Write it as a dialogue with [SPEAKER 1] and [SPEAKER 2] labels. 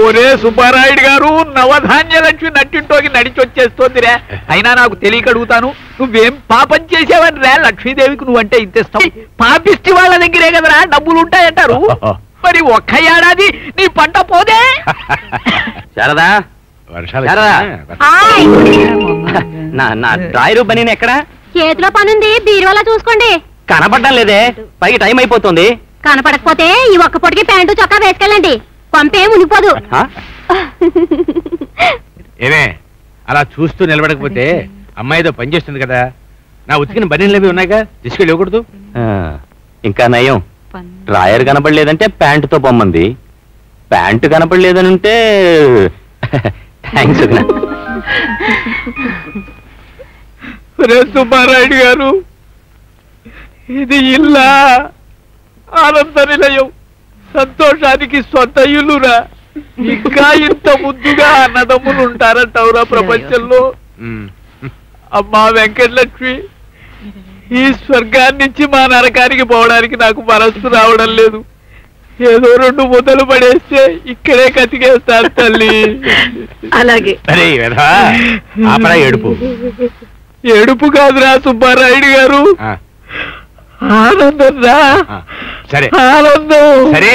[SPEAKER 1] ఓరే సుబ్బారాయుడు గారు, నవధాన్య లక్ష్మి నట్టింటోకి నడిచి వచ్చేస్తోందిరా. అయినా నాకు తెలియక అడుగుతాను, నువ్వేం పాపం చేసావని రా లక్ష్మీదేవికి నువ్వంటే ఇంతేస్తావు? పాపిష్టి వాళ్ళ దగ్గరే కదరా డబ్బులు ఉంటాయంటారు. మరి ఒక్క ఏడాది నీ పంట పోదే.
[SPEAKER 2] శారదా, నా డ్రాయరు బనీని ఎక్కడా?
[SPEAKER 3] చేతిలో పనుంది, బీరువాలా చూసుకోండి.
[SPEAKER 2] కనపడ్డం లేదే, పైకి టైం అయిపోతుంది.
[SPEAKER 3] కనపడకపోతే ఈ ఒక్క పొడికి ప్యాంటు చొక్కా వేసుకెళ్ళండి, పంపే మునిగిపోదు.
[SPEAKER 4] ఏమే అలా చూస్తూ నిలబడకపోతే అమ్మాయితో పని చేస్తుంది కదా, నా ఉతికిన బనీన్లవి ఉన్నాయిగా, తీసుకెళ్ళి ఇవ్వకూడదు?
[SPEAKER 2] ఇంకా నయం, డ్రాయర్ కనపడలేదంటే ప్యాంటుతో పొమ్మంది, ప్యాంటు కనపడలేదని ఉంటే థ్యాంక్స్.
[SPEAKER 1] సుబ్బారాయుడు గారు, ఇది ఇల్లా ఆనంద నిలయం, సంతోషానికి సొంత ఇల్లురా. ఇంకా ఇంత ముద్దుగా అన్నదమ్ములు ఉంటారంటావురా ప్రపంచంలో? అమ్మా వెంకటలక్ష్మి, ఈ స్వర్గాన్ని నుంచి మా నరకానికి పోవడానికి నాకు మనస్సు రావడం లేదు. ఏదో 2 ముద్దలు పడేస్తే ఇక్కడే కతికేస్తాను తల్లి.
[SPEAKER 3] అలాగే.
[SPEAKER 4] ఏడుపు
[SPEAKER 1] ఏడుపు కాదురా సుబ్బారాయుడు గారు, ఆనందం రా.
[SPEAKER 4] సరే
[SPEAKER 1] ఆనందం.
[SPEAKER 4] సరే